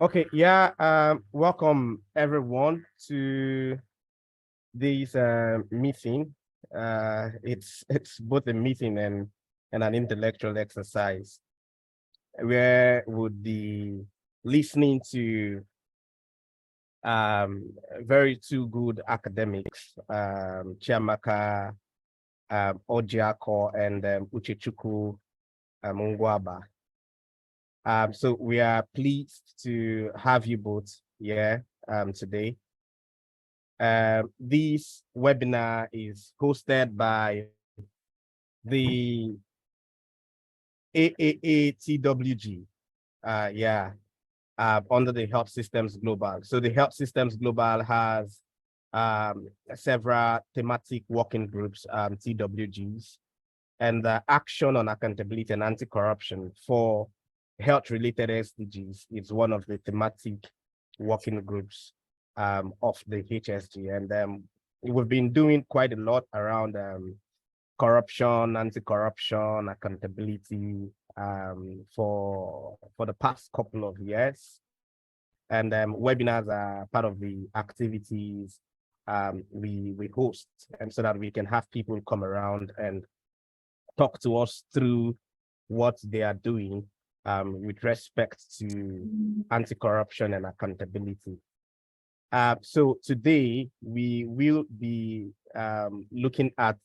Okay, yeah, welcome everyone to this meeting. It's both a meeting and an intellectual exercise where we'll be listening to very two good academics, Chiamaka Ojiako and Uchechukwu Ngwaba. So we are pleased to have you both here today. This webinar is hosted by the AAATWG, under the Health Systems Global. So the Health Systems Global has several thematic working groups, TWGs, and the Action on Accountability and Anti-Corruption for health-related SDGs is one of the thematic working groups of the HSG. And we've been doing quite a lot around corruption, anti-corruption, accountability for the past couple of years. And webinars are part of the activities we host, and so that we can have people come around and talk to us through what they are doing with respect to anti-corruption and accountability. So today we will be looking at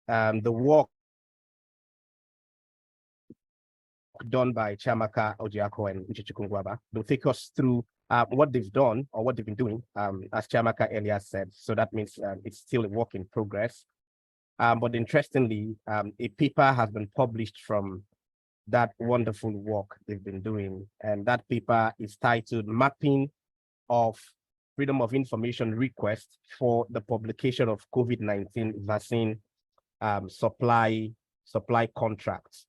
the work done by Chiamaka Ojiako and Uchechukwu Ngwaba. They'll take us through what they've done or what they've been doing, as Chiamaka earlier said. So that means it's still a work in progress. But interestingly, a paper has been published from that wonderful work they've been doing. And that paper is titled Mapping of Freedom of Information Request for the Publication of COVID-19 Vaccine Supply Contracts,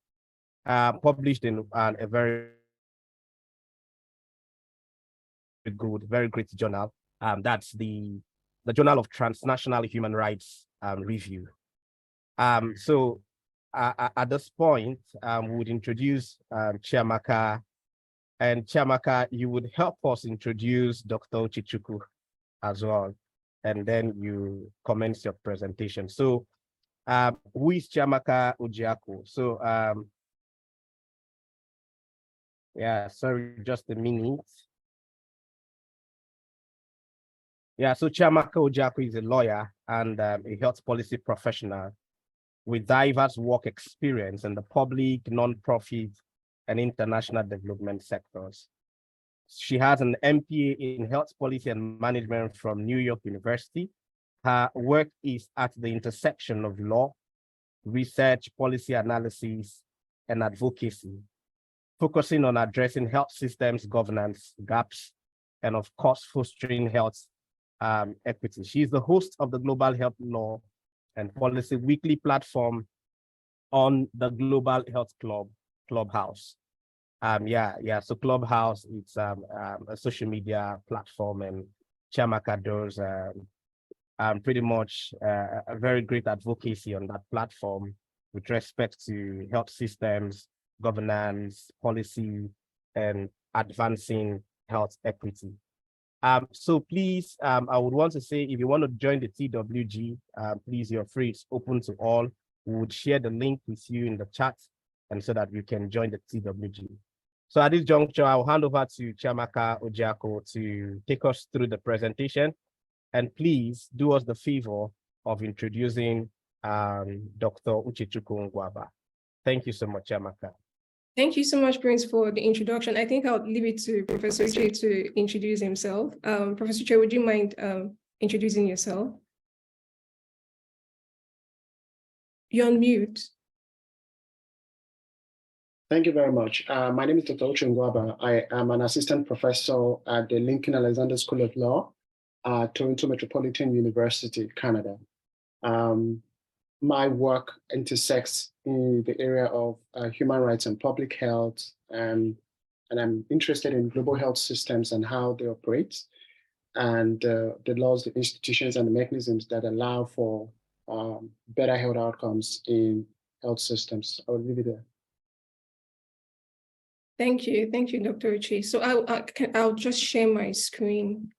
published in a very good, very great journal. That's the Journal of Transnational Human Rights Review. So at this point, we would introduce Chiamaka. And Chiamaka, you would help us introduce Dr. Uchechukwu as well, and then you commence your presentation. So who is Chiamaka Ojiako? So yeah, sorry, just a minute. Yeah, so Chiamaka Ojiako is a lawyer and a health policy professional with diverse work experience in the public, non-profit, and international development sectors. She has an MPA in Health Policy and Management from New York University. Her work is at the intersection of law, research, policy analysis, and advocacy, focusing on addressing health systems governance gaps, and of course, fostering health equity. She is the host of the Global Health Law and Policy Weekly platform on the Global Health Clubhouse. So Clubhouse, it's a social media platform, and Chiamaka does pretty much a very great advocacy on that platform with respect to health systems, governance, policy, and advancing health equity. So please, I would want to say, if you want to join the TWG, please, you're free. It's open to all. We would share the link with you in the chat, and so that you can join the TWG. So at this juncture, I'll hand over to Chiamaka Ojiako to take us through the presentation. And please do us the favor of introducing Dr. Uchechukwu Ngwaba. Thank you so much, Chiamaka. Thank you so much, Prince, for the introduction. I think I'll leave it to Professor Uche to introduce himself. Professor Uche, would you mind introducing yourself? You're on mute. Thank you very much. My name is Dr. Uche Ngwaba. I am an assistant professor at the Lincoln Alexander School of Law, Toronto Metropolitan University, Canada. My work intersects in the area of human rights and public health, and I'm interested in global health systems and how they operate, and the laws, the institutions, and the mechanisms that allow for better health outcomes in health systems. I'll leave it there. Thank you, Dr. Uche. So I'll just share my screen.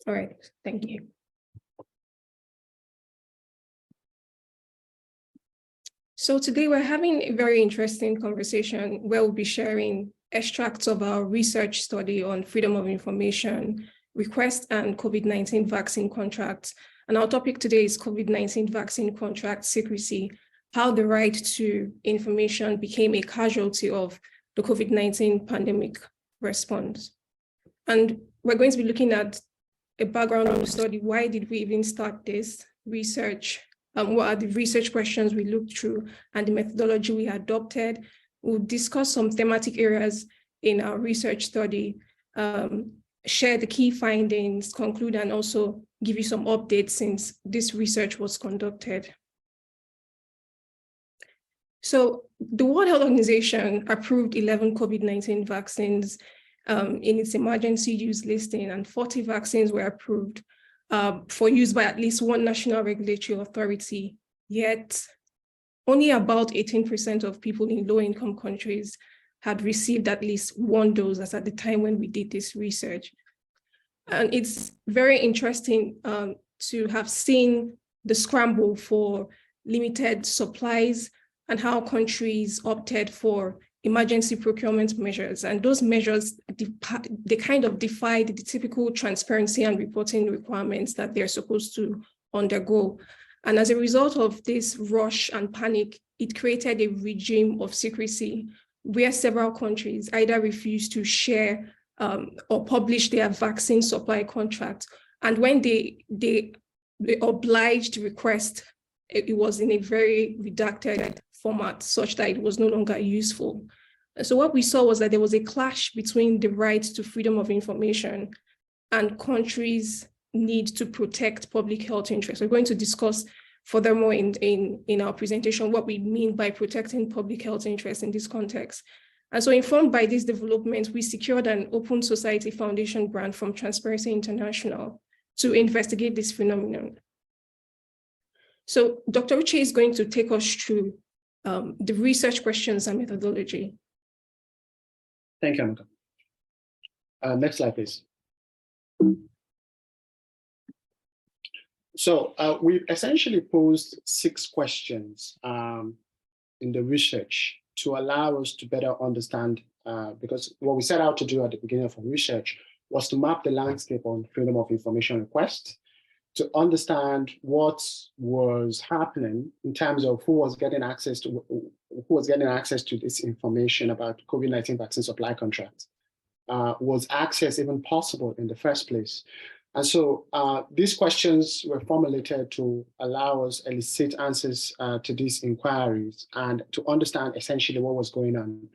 All right, thank you. So today we're having a very interesting conversation where we'll be sharing extracts of our research study on freedom of information, request and COVID-19 vaccine contracts. And our topic today is COVID-19 vaccine contract secrecy, how the right to information became a casualty of the COVID-19 pandemic response. And we're going to be looking at a background on the study. Why did we even start this research? What are the research questions we looked through and the methodology we adopted? We'll discuss some thematic areas in our research study, share the key findings, conclude, and also give you some updates since this research was conducted. So the World Health Organization approved 11 COVID-19 vaccines in its emergency use listing, and 40 vaccines were approved for use by at least one national regulatory authority. Yet only about 18% of people in low-income countries had received at least one dose as at the time when we did this research. And it's very interesting to have seen the scramble for limited supplies and how countries opted for emergency procurement measures. And those measures, they kind of defied the typical transparency and reporting requirements that they're supposed to undergo. And as a result of this rush and panic, it created a regime of secrecy where several countries either refused to share or publish their vaccine supply contracts. And when they obliged request, it was in a very redacted format such that it was no longer useful. So what we saw was that there was a clash between the right to freedom of information and countries' need to protect public health interests. We're going to discuss furthermore in our presentation what we mean by protecting public health interests in this context. And so informed by this development, we secured an Open Society Foundation grant from Transparency International to investigate this phenomenon. So Dr. Uche is going to take us through the research questions and methodology. Thank you, Amaka. Next slide, please. So we've essentially posed 6 questions in the research to allow us to better understand, because what we set out to do at the beginning of our research was to map the landscape on freedom of information requests, to understand what was happening in terms of who was getting access to this information about COVID-19 vaccine supply contracts. Was access even possible in the first place? And so these questions were formulated to allow us elicit answers to these inquiries and to understand essentially what was going on.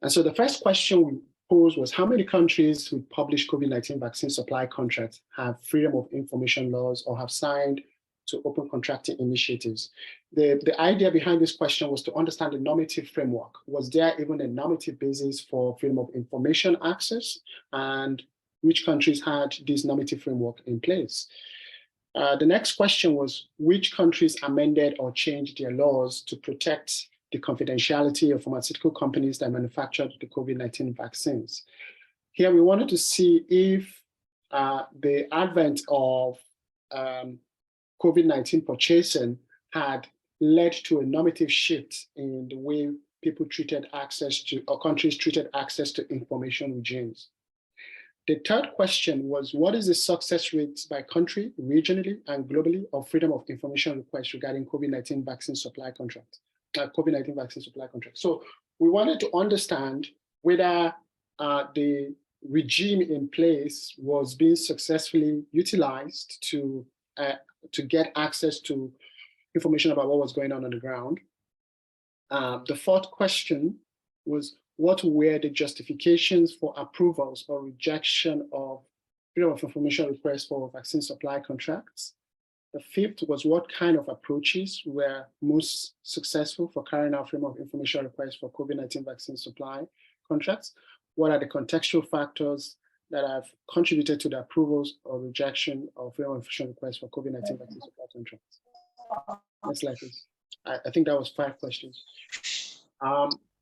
And so the first question we posed was, how many countries who publish COVID-19 vaccine supply contracts have freedom of information laws or have signed to open contracting initiatives? The idea behind this question was to understand the normative framework. Was there even a normative basis for freedom of information access, and which countries had this normative framework in place? The next question was, which countries amended or changed their laws to protect the confidentiality of pharmaceutical companies that manufactured the COVID-19 vaccines? Here we wanted to see if the advent of COVID-19 purchasing had led to a normative shift in the way people treated access to, or countries treated access to information regimes. The third question was, what is the success rate by country, regionally, and globally of freedom of information requests regarding COVID-19 vaccine supply contracts? COVID-19 vaccine supply contracts. So we wanted to understand whether the regime in place was being successfully utilized to get access to information about what was going on the ground. The fourth question was, what were the justifications for approvals or rejection of freedom of information requests for vaccine supply contracts? The fifth was, what kind of approaches were most successful for carrying out freedom of information requests for COVID-19 vaccine supply contracts? What are the contextual factors that have contributed to the approvals or rejection of freedom of information requests for COVID-19 vaccine supply contracts? Next slide, please. I think that was 5 questions.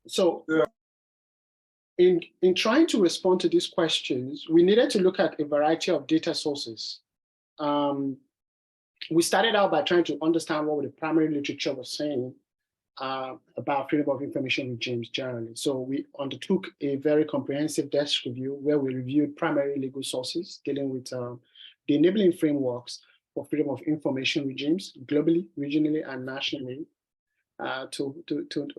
So in trying to respond to these questions, we needed to look at a variety of data sources. We started out by trying to understand what the primary literature was saying about freedom of information regimes generally. So we undertook a very comprehensive desk review where we reviewed primary legal sources dealing with the enabling frameworks for freedom of information regimes globally, regionally, and nationally to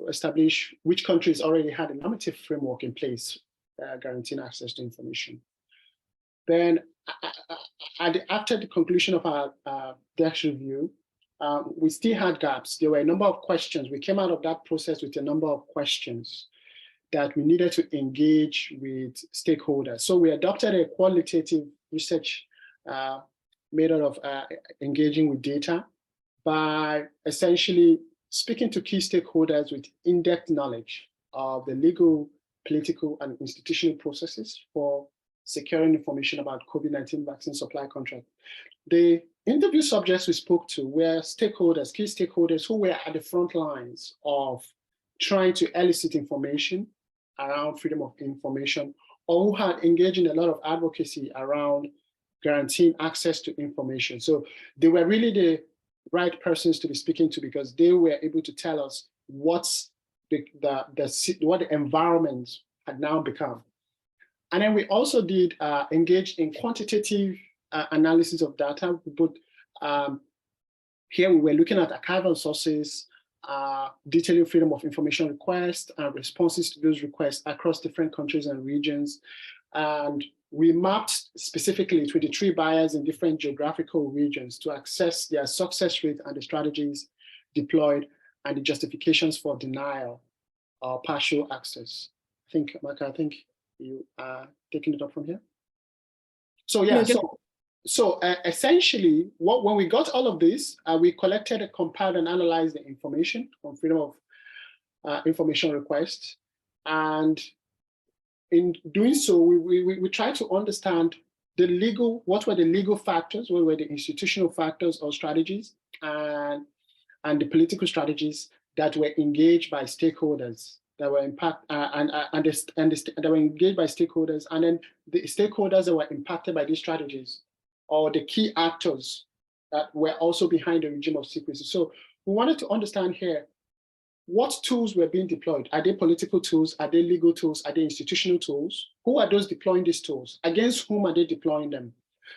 establish which countries already had a normative framework in place guaranteeing access to information. Then after the conclusion of our desk review, we still had gaps. There were a number of questions. We came out of that process with a number of questions that we needed to engage with stakeholders. So we adopted a qualitative research method of engaging with data by essentially speaking to key stakeholders with in-depth knowledge of the legal, political, and institutional processes for securing information about COVID-19 vaccine supply contract. The interview subjects we spoke to were stakeholders, key stakeholders who were at the front lines of trying to elicit information around freedom of information, or who had engaged in a lot of advocacy around guaranteeing access to information. So they were really the right persons to be speaking to because they were able to tell us what the environment had now become. And then we also did engage in quantitative analysis of data. But here we were looking at archival sources, detailing freedom of information requests and responses to those requests across different countries and regions. And we mapped specifically 23 buyers in different geographical regions to assess their success rate and the strategies deployed and the justifications for denial or partial access. Maka, I think you are taking it up from here. So yeah, so essentially, when we got all of this, we collected, compiled, and analyzed the information on freedom of information requests. And in doing so, we tried to understand what were the legal factors, what were the institutional factors or strategies, and the political strategies that were engaged by stakeholders that were that were engaged by stakeholders, and then the stakeholders that were impacted by these strategies, or the key actors that were also behind the regime of secrecy. So we wanted to understand here what tools were being deployed. Are they political tools? Are they legal tools? Are they institutional tools? Who are those deploying these tools? Against whom are they deploying them?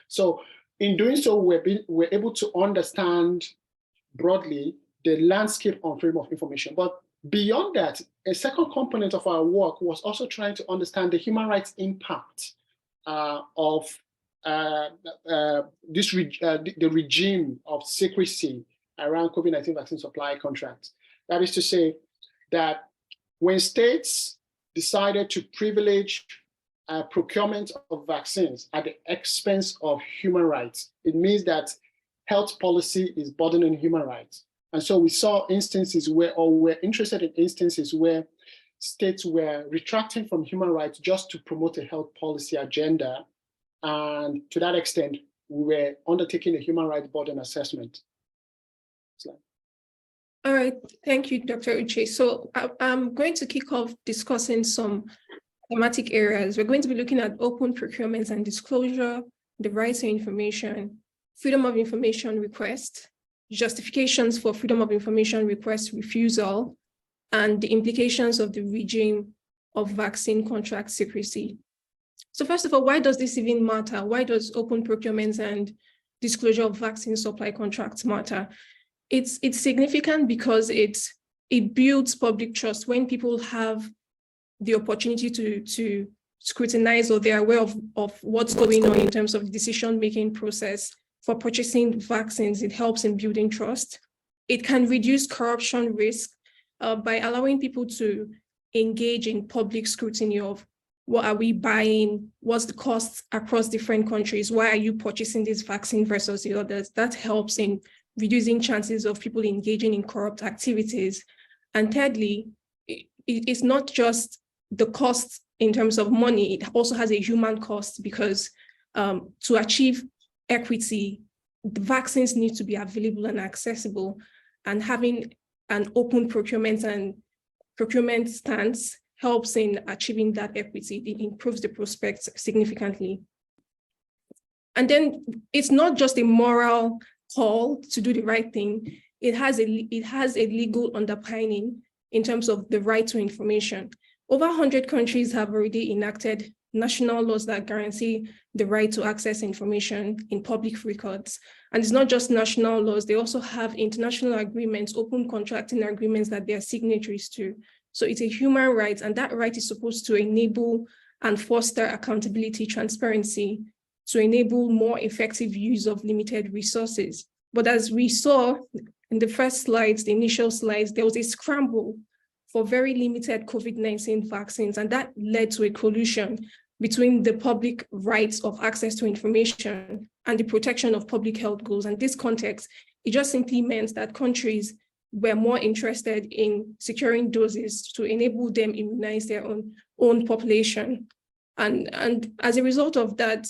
So in doing so, we're able to understand broadly the landscape on freedom of information. But beyond that, a second component of our work was also trying to understand the human rights impact of the regime of secrecy around COVID-19 vaccine supply contracts. That is to say that when states decided to privilege procurement of vaccines at the expense of human rights, it means that health policy is burdening human rights. And so we saw instances where, or we're interested in instances where states were retracting from human rights just to promote a health policy agenda. And to that extent, we were undertaking a human rights burden assessment. All right, thank you, Dr. Uche. So I'm going to kick off discussing some thematic areas. We're going to be looking at open procurement and disclosure, the right to information, freedom of information request, justifications for freedom of information request refusal, and the implications of the regime of vaccine contract secrecy. So first of all, why does this even matter? Why does open procurement and disclosure of vaccine supply contracts matter? It's significant because it builds public trust when people have the opportunity to scrutinize, or they're aware of what's going on in terms of the decision-making process for purchasing vaccines. It helps in building trust. It can reduce corruption risk by allowing people to engage in public scrutiny of what are we buying, what's the cost across different countries, why are you purchasing this vaccine versus the others. That helps in reducing chances of people engaging in corrupt activities. And thirdly, it's not just the cost in terms of money, it also has a human cost because to achieve equity, the vaccines need to be available and accessible, and having an open procurement and procurement stance helps in achieving that equity. It improves the prospects significantly. And then it's not just a moral call to do the right thing. It has a legal underpinning in terms of the right to information. Over 100 countries have already enacted national laws that guarantee the right to access information in public records. And it's not just national laws, they also have international agreements, open contracting agreements that they are signatories to. So it's a human right, and that right is supposed to enable and foster accountability, transparency, to enable more effective use of limited resources. But as we saw in the first slides, the initial slides, there was a scramble for very limited COVID-19 vaccines, and that led to a collusion between the public rights of access to information and the protection of public health goals. And this context, it just simply meant that countries were more interested in securing doses to enable them immunize their own population. And as a result of that,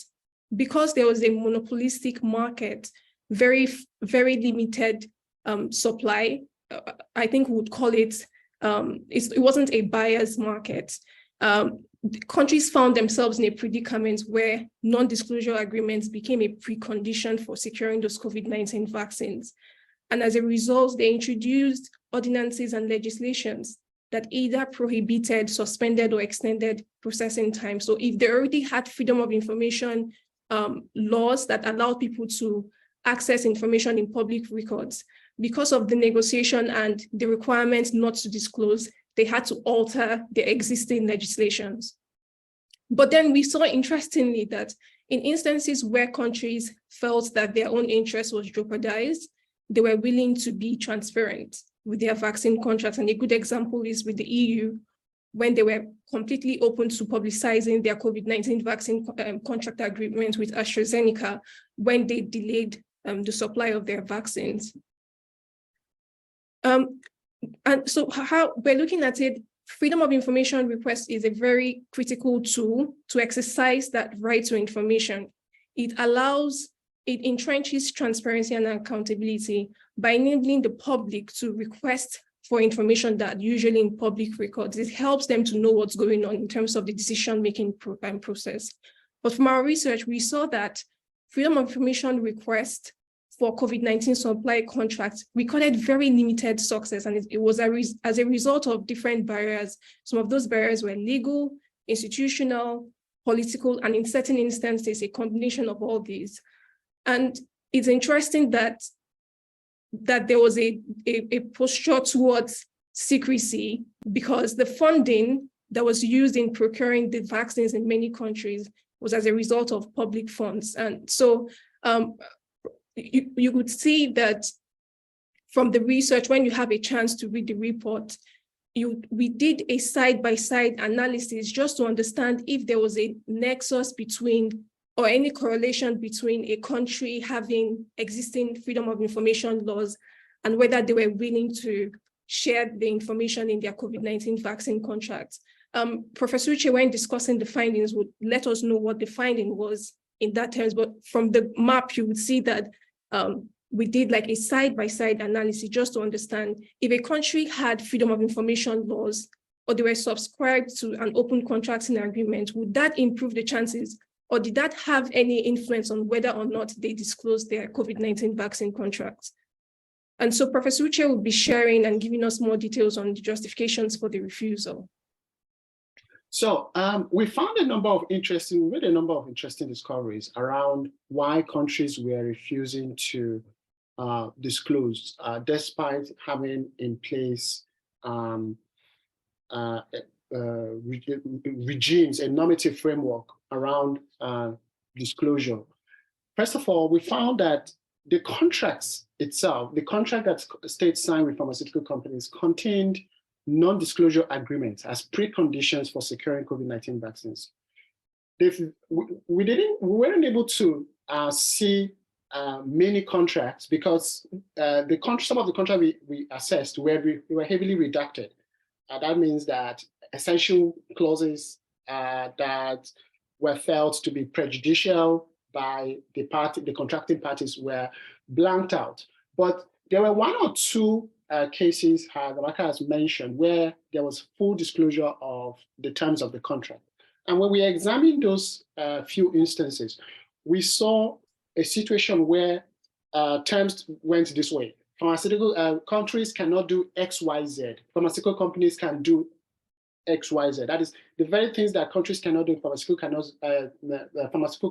because there was a monopolistic market, very, very limited supply, I think we would call it, it wasn't a buyer's market. Countries found themselves in a predicament where non-disclosure agreements became a precondition for securing those COVID-19 vaccines. And as a result, they introduced ordinances and legislations that either prohibited, suspended, or extended processing time. So if they already had freedom of information laws that allowed people to access information in public records, because of the negotiation and the requirement not to disclose, they had to alter the existing legislations. But then we saw, interestingly, that in instances where countries felt that their own interest was jeopardized, they were willing to be transparent with their vaccine contracts. And a good example is with the EU, when they were completely open to publicizing their COVID-19 vaccine contract agreement with AstraZeneca when they delayed the supply of their vaccines. And so how we're looking at it, freedom of information request is a very critical tool to exercise that right to information. It entrenches transparency and accountability by enabling the public to request for information that usually in public records. It helps them to know what's going on in terms of the decision-making process. But from our research, we saw that freedom of information request for COVID-19 supply contracts recorded very limited success, and it was as a result of different barriers. Some of those barriers were legal, institutional, political, and in certain instances, a combination of all these. And it's interesting that there was a posture towards secrecy, because the funding that was used in procuring the vaccines in many countries was as a result of public funds. And so you would see that from the research, when you have a chance to read the report, we did a side-by-side analysis just to understand if there was a nexus between or any correlation between a country having existing freedom of information laws and whether they were willing to share the information in their COVID-19 vaccine contracts. Professor Uche, when discussing the findings, would let us know what the finding was in that terms, but from the map, you would see that we did like a side-by-side analysis just to understand if a country had freedom of information laws or they were subscribed to an open contracting agreement, would that improve the chances, or did that have any influence on whether or not they disclosed their COVID-19 vaccine contracts? And so Professor Uche will be sharing and giving us more details on the justifications for the refusal. So we made a number of interesting discoveries around why countries were refusing to disclose, despite having in place regimes, a normative framework around disclosure. First of all, we found that the contracts itself, the contract that states signed with pharmaceutical companies, contained non-disclosure agreements as preconditions for securing COVID-19 vaccines. We weren't able to see many contracts because some of the contracts we assessed were heavily redacted. That means that essential clauses that were felt to be prejudicial by the contracting parties were blanked out. But there were one or two cases Ngwaba has mentioned where there was full disclosure of the terms of the contract. And when we examined those few instances, we saw a situation where terms went this way. Pharmaceutical countries cannot do X, Y, Z. Pharmaceutical companies can do X, Y, Z. That is the very things that countries cannot do. Pharmaceutical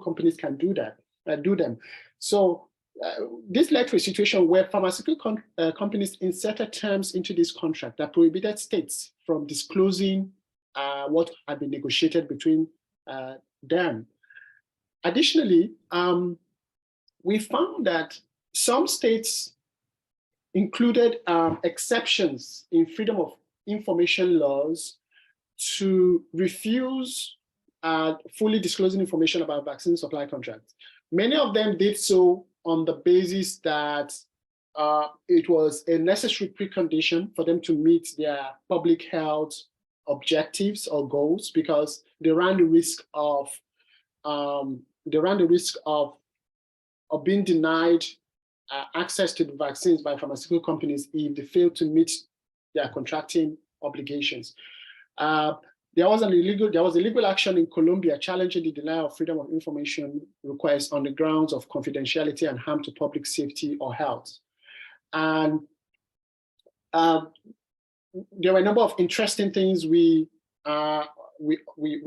companies can do that, do them. So this led to a situation where pharmaceutical companies inserted terms into this contract that prohibited states from disclosing what had been negotiated between them. Additionally, we found that some states included exceptions in freedom of information laws to refuse fully disclosing information about vaccine supply contracts. Many of them did so on the basis that it was a necessary precondition for them to meet their public health objectives or goals, because they ran the risk of being denied access to the vaccines by pharmaceutical companies if they failed to meet their contracting obligations. There was a legal action in Colombia challenging the denial of freedom of information requests on the grounds of confidentiality and harm to public safety or health. And there were a number of interesting things we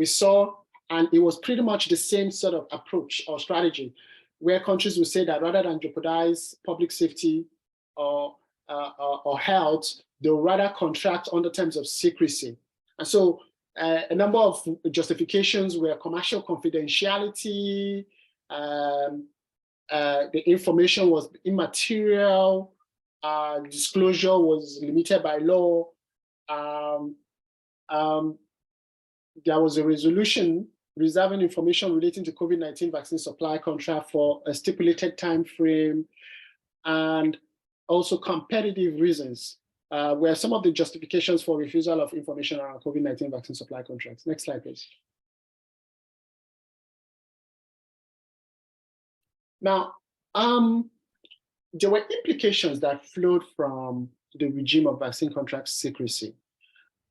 saw, and it was pretty much the same sort of approach or strategy, where countries would say that rather than jeopardize public safety or health, they'll rather contract under terms of secrecy. And so a number of justifications were commercial confidentiality, the information was immaterial, disclosure was limited by law. There was a resolution reserving information relating to COVID-19 vaccine supply contract for a stipulated time frame, and also competitive reasons were some of the justifications for refusal of information around COVID-19 vaccine supply contracts. Next slide, please. Now, there were implications that flowed from the regime of vaccine contract secrecy.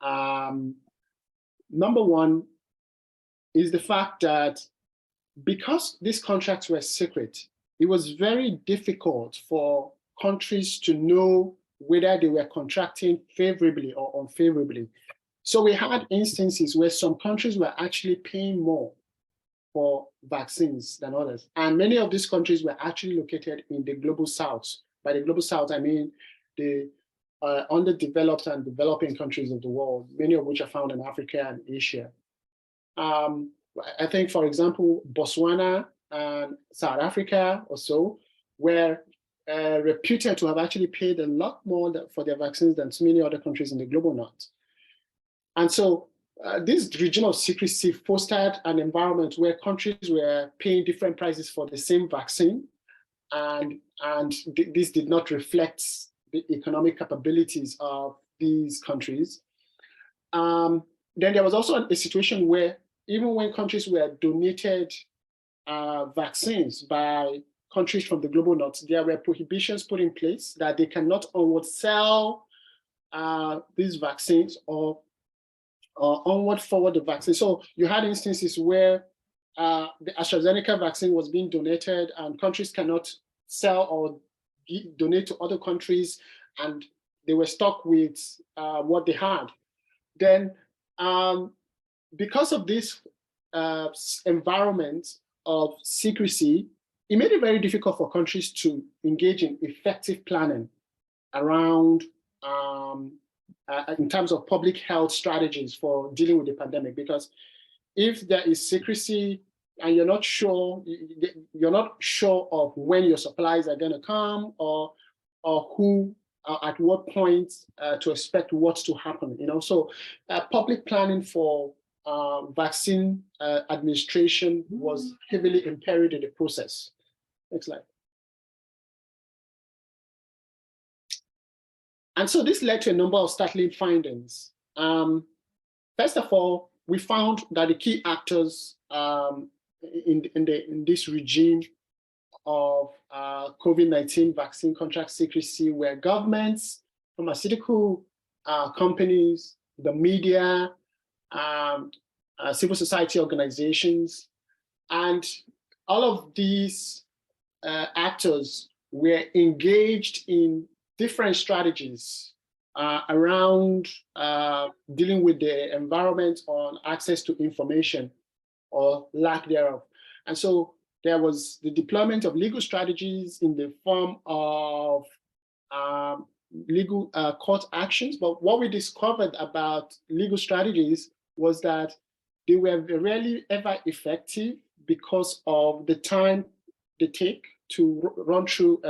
Number one is the fact that because these contracts were secret, it was very difficult for countries to know whether they were contracting favorably or unfavorably. So we had instances where some countries were actually paying more for vaccines than others. And many of these countries were actually located in the global south. By the global south, I mean the underdeveloped and developing countries of the world, many of which are found in Africa and Asia. I think, for example, Botswana and South Africa or so were reputed to have actually paid a lot more for their vaccines than so many other countries in the global north. And so this regime of secrecy fostered an environment where countries were paying different prices for the same vaccine, and this did not reflect the economic capabilities of these countries. Then there was also a situation where even when countries were donated vaccines by countries from the global north, there were prohibitions put in place that they cannot onward sell these vaccines or onward forward the vaccine. So you had instances where the AstraZeneca vaccine was being donated and countries cannot sell or donate to other countries, and they were stuck with what they had. Then because of this environment of secrecy, it made it very difficult for countries to engage in effective planning around in terms of public health strategies for dealing with the pandemic. Because if there is secrecy and you're not sure of when your supplies are going to come or who at what point to expect what's to happen, so public planning for vaccine administration was heavily impaired in the process. Next slide. And so this led to a number of startling findings. First of all, we found that the key actors in this regime of COVID-19 vaccine contract secrecy were governments pharmaceutical companies, the media, civil society organizations, and all of these actors were engaged in different strategies around dealing with the environment on access to information or lack thereof. And so there was the deployment of legal strategies in the form of legal court actions. But what we discovered about legal strategies was that they were rarely ever effective because of the time they take to run through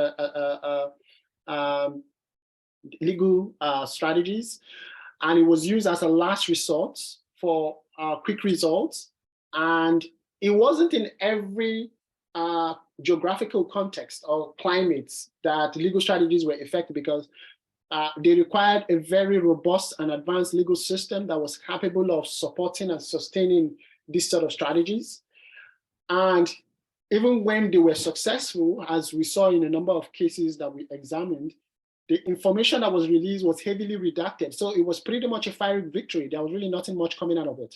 legal strategies. And it was used as a last resort for quick results. And it wasn't in every geographical context or climates that legal strategies were effective, because they required a very robust and advanced legal system that was capable of supporting and sustaining these sort of strategies. And even when they were successful, as we saw in a number of cases that we examined, the information that was released was heavily redacted. So it was pretty much a firing victory. There was really nothing much coming out of it.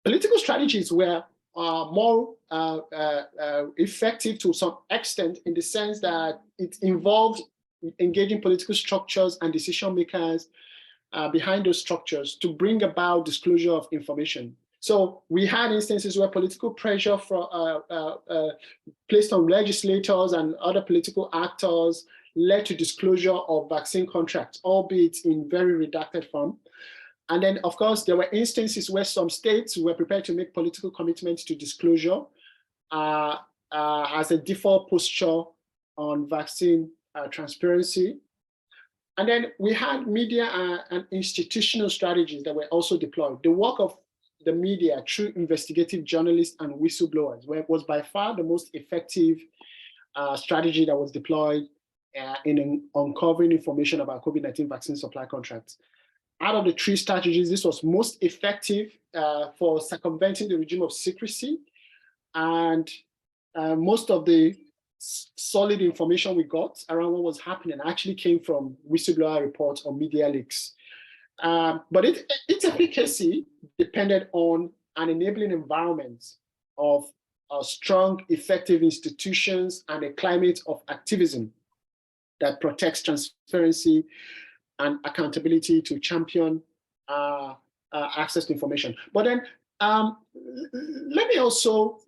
Political strategies were more effective to some extent, in the sense that it involved engaging political structures and decision makers behind those structures to bring about disclosure of information. So we had instances where political pressure placed on legislators and other political actors led to disclosure of vaccine contracts, albeit in very redacted form. And then, of course, there were instances where some states were prepared to make political commitments to disclosure as a default posture on vaccine transparency. And then we had media and institutional strategies that were also deployed. The work of the media through investigative journalists and whistleblowers was by far the most effective strategy that was deployed in uncovering information about COVID-19 vaccine supply contracts. Out of the three strategies, this was most effective for circumventing the regime of secrecy. And most of the solid information we got around what was happening actually came from whistleblower reports or media leaks. But its efficacy depended on an enabling environment of strong, effective institutions and a climate of activism that protects transparency and accountability to champion access to information. But then let me also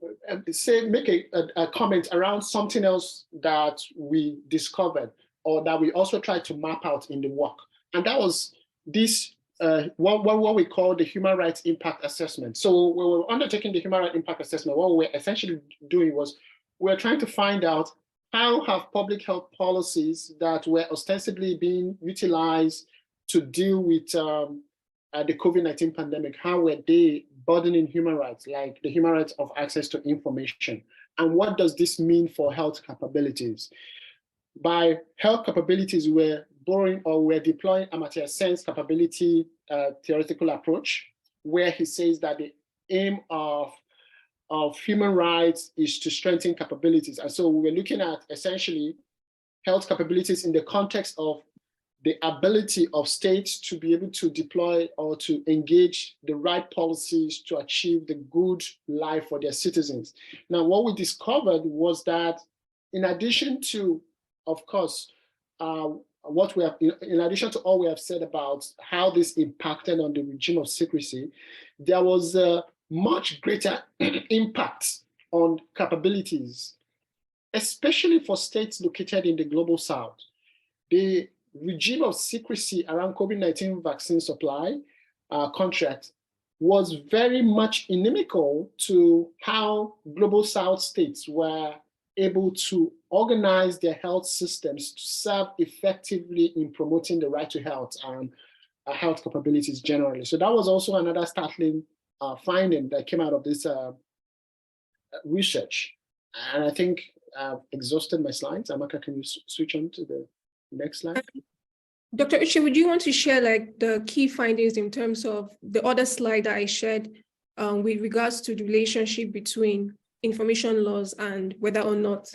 make a comment around something else that we discovered, or that we also tried to map out in the work. And that was this, what we call the human rights impact assessment. So when we were undertaking the human rights impact assessment, what we were essentially doing was we were trying to find out how have public health policies that were ostensibly being utilized to deal with the COVID-19 pandemic, how were they burdening human rights, like the human rights of access to information? And what does this mean for health capabilities? By health capabilities, we're borrowing or we're deploying Amartya Sen's capability theoretical approach, where he says that the aim of human rights is to strengthen capabilities. And so we were looking at essentially health capabilities in the context of the ability of states to be able to deploy or to engage the right policies to achieve the good life for their citizens. Now, what we discovered was that in addition to, of course, what we have, in addition to all we have said about how this impacted on the regime of secrecy, there was a much greater impact on capabilities, especially for states located in the global south. The regime of secrecy around COVID-19 vaccine supply contract was very much inimical to how global south states were able to organize their health systems to serve effectively in promoting the right to health and health capabilities generally. So that was also another startling finding that came out of this research. And I think I've exhausted my slides. Amaka, can you switch on to the next slide? Dr. Uche, would you want to share like the key findings in terms of the other slide that I shared with regards to the relationship between information laws and whether or not?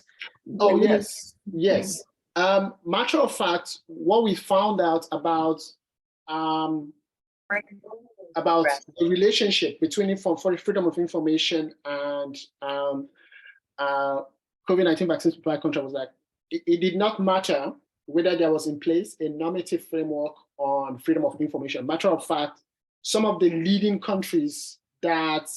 Oh, yes. Matter of fact, what we found out about the relationship between freedom of information and COVID-19 vaccine supply contract was that it did not matter whether there was in place a normative framework on freedom of information. Matter of fact, some of the leading countries that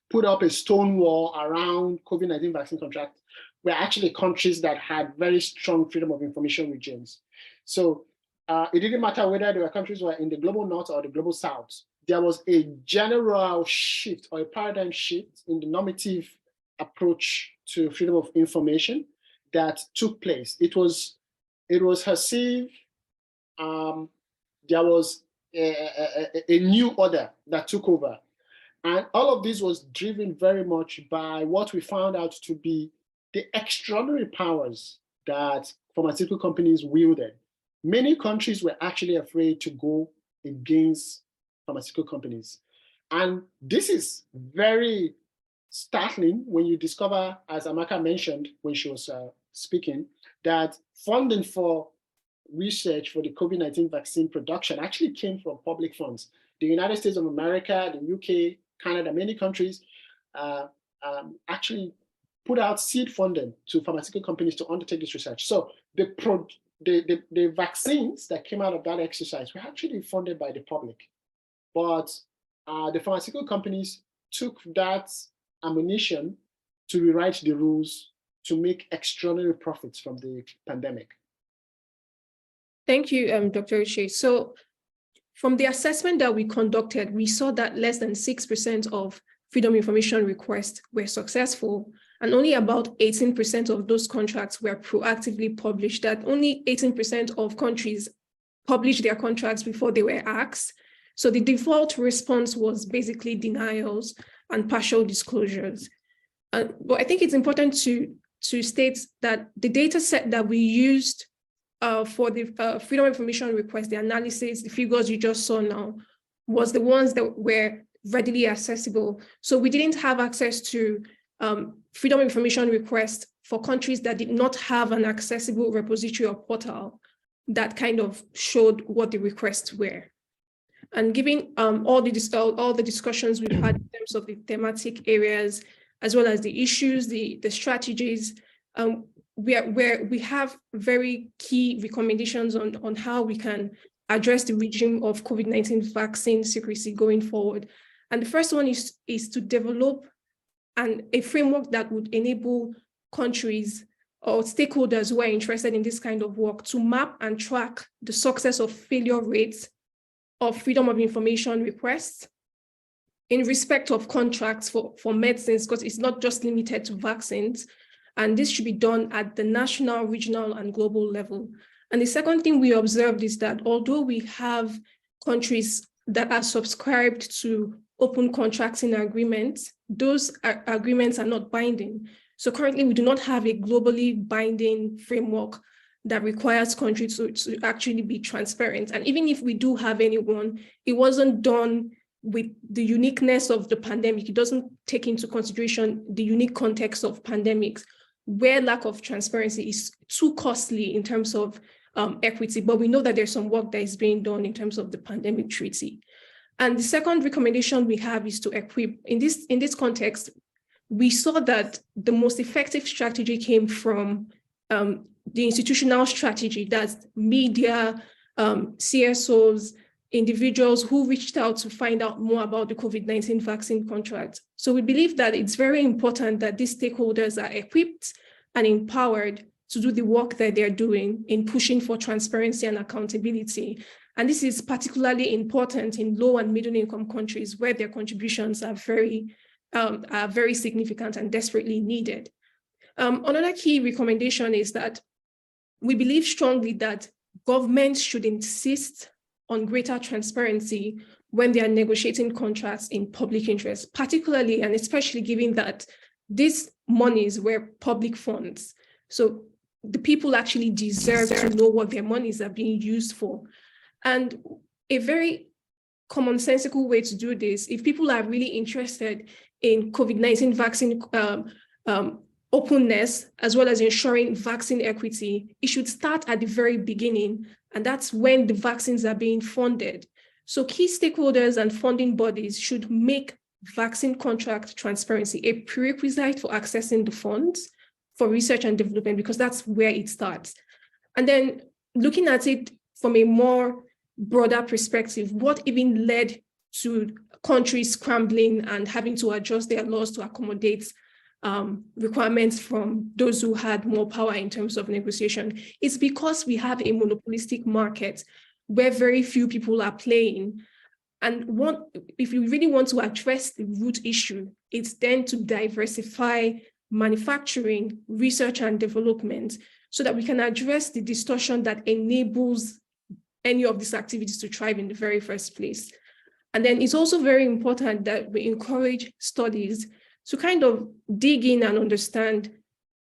put up a stone wall around COVID-19 vaccine contract were actually countries that had very strong freedom of information regimes. So it didn't matter whether there were countries who were in the global north or the global south. There was a general shift or a paradigm shift in the normative approach to freedom of information that took place. It was perceived there was a new order that took over. And all of this was driven very much by what we found out to be the extraordinary powers that pharmaceutical companies wielded. Many countries were actually afraid to go against pharmaceutical companies. And this is very startling when you discover, as Amaka mentioned when she was speaking, that funding for research for the COVID-19 vaccine production actually came from public funds. The United States of America, the UK, Canada, many countries actually put out seed funding to pharmaceutical companies to undertake this research. So the vaccines that came out of that exercise were actually funded by the public. But the pharmaceutical companies took that ammunition to rewrite the rules to make extraordinary profits from the pandemic. Thank you, Dr. Uche. So from the assessment that we conducted, we saw that less than 6% of freedom of information requests were successful, and only about 18% of those contracts were proactively published, that only 18% of countries published their contracts before they were asked. So the default response was basically denials and partial disclosures. But I think it's important to state that the data set that we used for the freedom of information request, the analysis, the figures you just saw now, was the ones that were readily accessible. So we didn't have access to freedom of information requests for countries that did not have an accessible repository or portal that kind of showed what the requests were. And given all the discussions we've had in terms of the thematic areas, as well as the issues, the strategies, we have very key recommendations on how we can address the regime of COVID-19 vaccine secrecy going forward. And the first one is to develop a framework that would enable countries or stakeholders who are interested in this kind of work to map and track the success of failure rates of freedom of information requests in respect of contracts for medicines, because it's not just limited to vaccines. And this should be done at the national, regional, and global level. And the second thing we observed is that although we have countries that are subscribed to open contracting agreements, those agreements are not binding. So currently we do not have a globally binding framework that requires countries to actually be transparent. And even if we do have anyone, it wasn't done with the uniqueness of the pandemic. It doesn't take into consideration the unique context of pandemics, where lack of transparency is too costly in terms of equity. But we know that there's some work that is being done in terms of the pandemic treaty. And the second recommendation we have is to equip. In this context, we saw that the most effective strategy came from the institutional strategy, that's media, CSOs, individuals who reached out to find out more about the COVID-19 vaccine contract. So we believe that it's very important that these stakeholders are equipped and empowered to do the work that they're doing in pushing for transparency and accountability. And this is particularly important in low and middle income countries where their contributions are very significant and desperately needed. Another key recommendation is that we believe strongly that governments should insist on greater transparency when they are negotiating contracts in public interest, particularly and especially given that these monies were public funds. So the people actually deserve to know what their monies are being used for. And a very commonsensical way to do this, if people are really interested in COVID-19 vaccine openness, as well as ensuring vaccine equity, it should start at the very beginning, and that's when the vaccines are being funded. So key stakeholders and funding bodies should make vaccine contract transparency a prerequisite for accessing the funds for research and development, because that's where it starts. And then looking at it from a more broader perspective, what even led to countries scrambling and having to adjust their laws to accommodate requirements from those who had more power in terms of negotiation? It's because we have a monopolistic market where very few people are playing. And if you really want to address the root issue, it's then to diversify manufacturing, research, and development so that we can address the distortion that enables any of these activities to thrive in the very first place. And then it's also very important that we encourage studies to kind of dig in and understand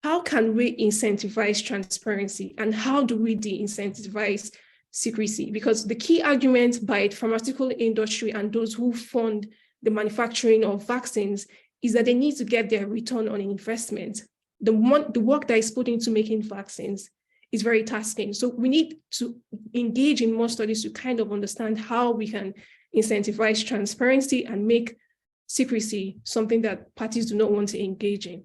how can we incentivize transparency and how do we de-incentivize secrecy? Because the key argument by the pharmaceutical industry and those who fund the manufacturing of vaccines is that they need to get their return on investment. The work that is put into making vaccines is very tasking. So we need to engage in more studies to kind of understand how we can incentivize transparency and make secrecy something that parties do not want to engage in.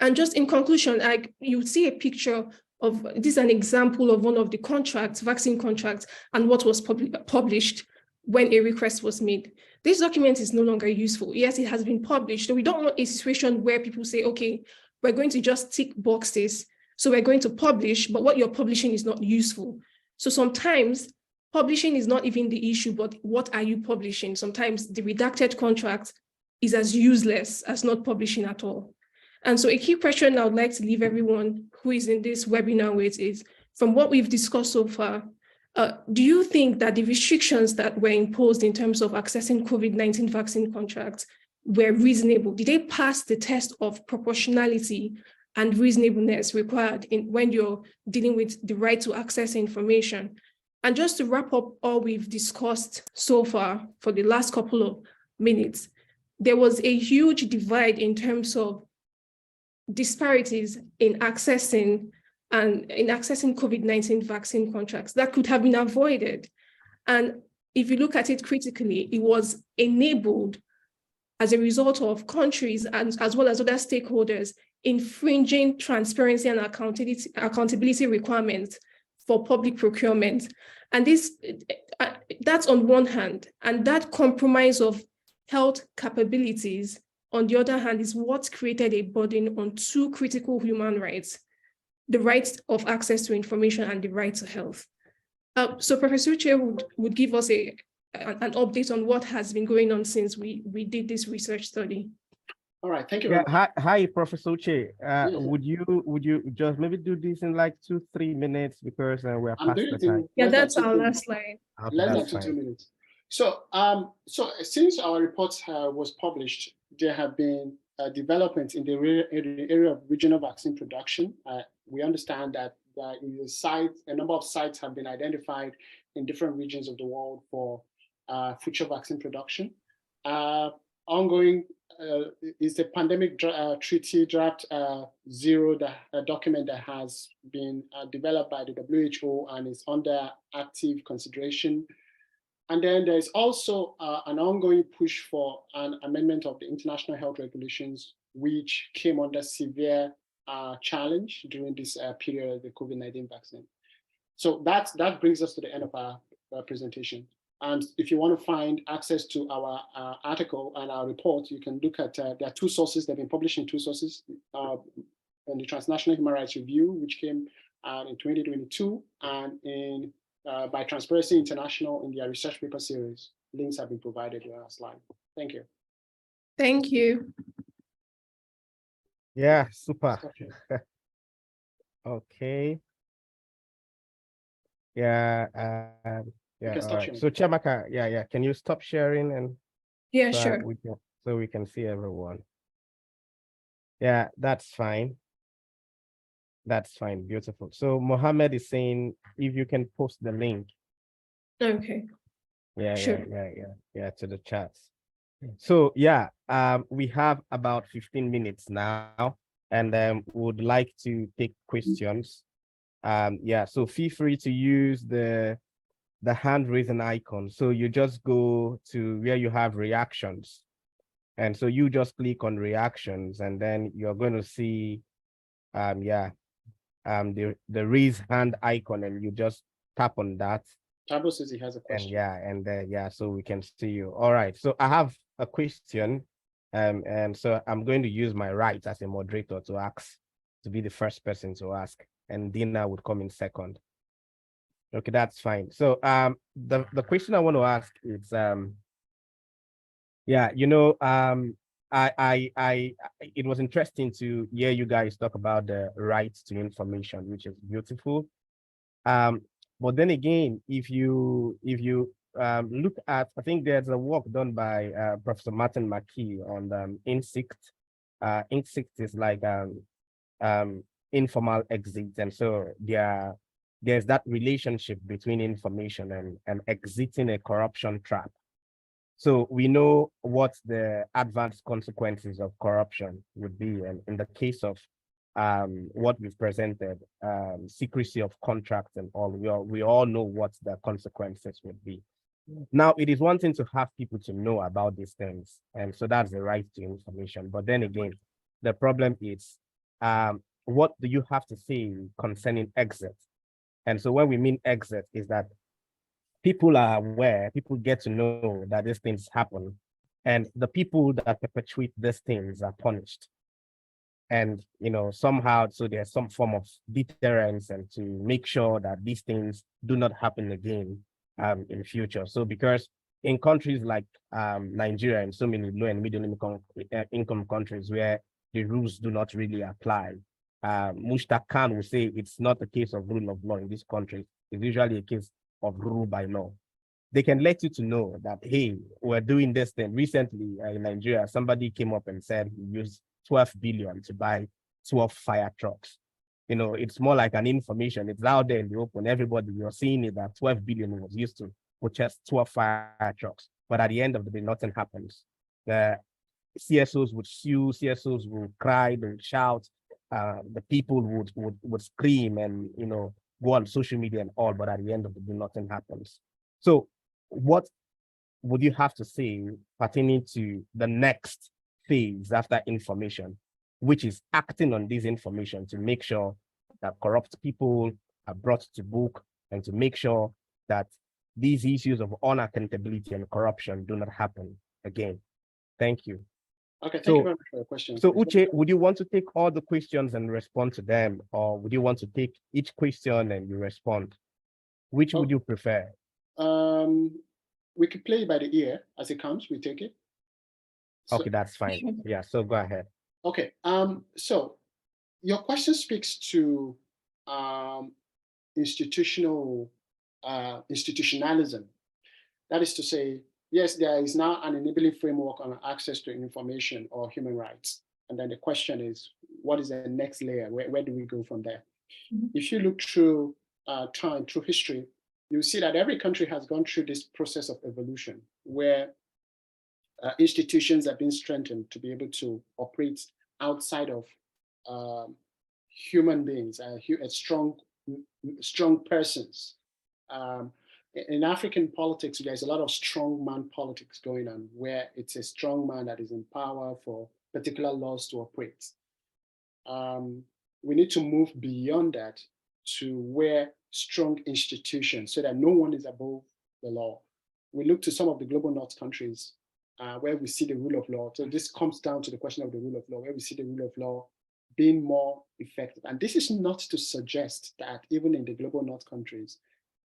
And just in conclusion, you see a picture of, this is an example of one of the contracts, vaccine contracts, and what was published when a request was made. This document is no longer useful. Yes, it has been published. So we don't want a situation where people say, okay, we're going to just tick boxes. So we're going to publish, but what you're publishing is not useful. So sometimes publishing is not even the issue, but what are you publishing? Sometimes the redacted contract is as useless as not publishing at all. And so a key question I would like to leave everyone who is in this webinar with is, from what we've discussed so far, do you think that the restrictions that were imposed in terms of accessing COVID-19 vaccine contracts were reasonable? Did they pass the test of proportionality and reasonableness required when you're dealing with the right to access information? And just to wrap up all we've discussed so far for the last couple of minutes, there was a huge divide in terms of disparities in accessing COVID-19 vaccine contracts that could have been avoided. And if you look at it critically, it was enabled as a result of countries and as well as other stakeholders infringing transparency and accountability requirements for public procurement. And that's on one hand, and that compromise of health capabilities, on the other hand, is what created a burden on two critical human rights: the right of access to information and the right to health. So Professor Uche would give us an update on what has been going on since we did this research study. All right, thank you. Yeah, hi, Professor Uche. Yes. Would you just maybe do this in like 2-3 minutes, because we're past the time. Yeah, that's our last slide. Okay, Less than 2 minutes. So, since our report was published, there have been developments in the area of regional vaccine production. We understand that a number of sites have been identified in different regions of the world for future vaccine production. Ongoing is the pandemic treaty draft 0, a document that has been developed by the WHO and is under active consideration. And then there's also an ongoing push for an amendment of the international health regulations, which came under severe challenge during this period of the COVID-19 vaccine. So that brings us to the end of our presentation. And if you want to find access to our article and our report, you can look at, there are 2 sources. They've been published in 2 sources, in the Transnational Human Rights Review, which came out in 2022, and by Transparency International in their research paper series. Links have been provided in our slide. Thank you. Thank you. Yeah, super. Okay. Yeah. Yeah. All right. So Chiamaka, yeah. Can you stop sharing and Sure. So we can see everyone. Yeah, that's fine. That's fine. Beautiful. So Mohammed is saying if you can post the link. Okay. Yeah, sure. Yeah, to the chats. So yeah, we have about 15 minutes now, and would like to take questions. Yeah, so feel free to use the hand raising icon. So you just go to where you have reactions. And so you just click on reactions, and then you're going to see the raise hand icon, and you just tap on that. Tabo says he has a question. And so we can see you. All right. So I have a question. And so I'm going to use my right as a moderator to be the first person to ask, and Dina would come in second. Okay, that's fine. So the question I want to ask is it was interesting to hear you guys talk about the right to information, which is beautiful. But then again, if you look at, I think there's a work done by Professor Martin McKee on insect. Insect is like informal exit, and so there's that relationship between information and exiting a corruption trap. So we know what the advanced consequences of corruption would be, and in the case of what we've presented, secrecy of contracts and all, we all know what the consequences would be. Now, it is one thing to have people to know about these things, and so that's the right to information. But then again, the problem is, what do you have to say concerning exit? And so when we mean exit, is that people are aware, people get to know that these things happen, and the people that perpetuate these things are punished. And somehow, so there's some form of deterrence and to make sure that these things do not happen again in future. So because in countries like Nigeria and so many low and middle income countries where the rules do not really apply, Mushtaq Khan will say it's not a case of rule of law in this country. It's usually a case of rule by law. They can let you to know that, hey, we're doing this thing. Recently in Nigeria, somebody came up and said he used 12 billion to buy 12 fire trucks. It's more like an information. It's out there in the open. Everybody, you're seeing it, that 12 billion was used to purchase 12 fire trucks. But at the end of the day, nothing happens. The CSOs would sue, CSOs would cry, they would shout, the people would scream and go on social media and all, but at the end of the day, nothing happens. So what would you have to say pertaining to the next phase after information, which is acting on this information to make sure that corrupt people are brought to book and to make sure that these issues of unaccountability and corruption do not happen again? Thank you. Okay, thank you very much for your question. So Uche, would you want to take all the questions and respond to them, or would you want to take each question and you respond? Which would you prefer? We could play by the ear as it comes. We take it. Okay, that's fine. Yeah, so go ahead. Okay. So your question speaks to institutionalism. That is to say, yes, there is now an enabling framework on access to information or human rights. And then the question is, what is the next layer? Where do we go from there? Mm-hmm. If you look through time, through history, you see that every country has gone through this process of evolution where institutions have been strengthened to be able to operate outside of human beings, strong persons. In African politics, there's a lot of strongman politics going on, where it's a strong man that is in power for particular laws to operate. We need to move beyond that to where strong institutions, so that no one is above the law. We look to some of the global north countries where we see the rule of law. So this comes down to the question of the rule of law, where we see the rule of law being more effective. And this is not to suggest that even in the global north countries,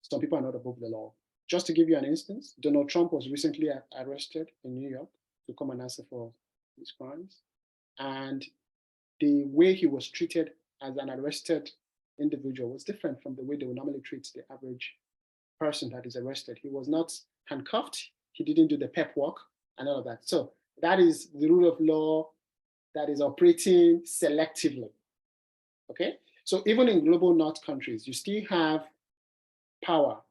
some people are not above the law. Just to give you an instance, Donald Trump was recently arrested in New York to come and answer for his crimes. And the way he was treated as an arrested individual was different from the way they would normally treat the average person that is arrested. He was not handcuffed. He didn't do the pep walk and all of that. So that is the rule of law that is operating selectively. Okay? So even in global north countries, you still have power,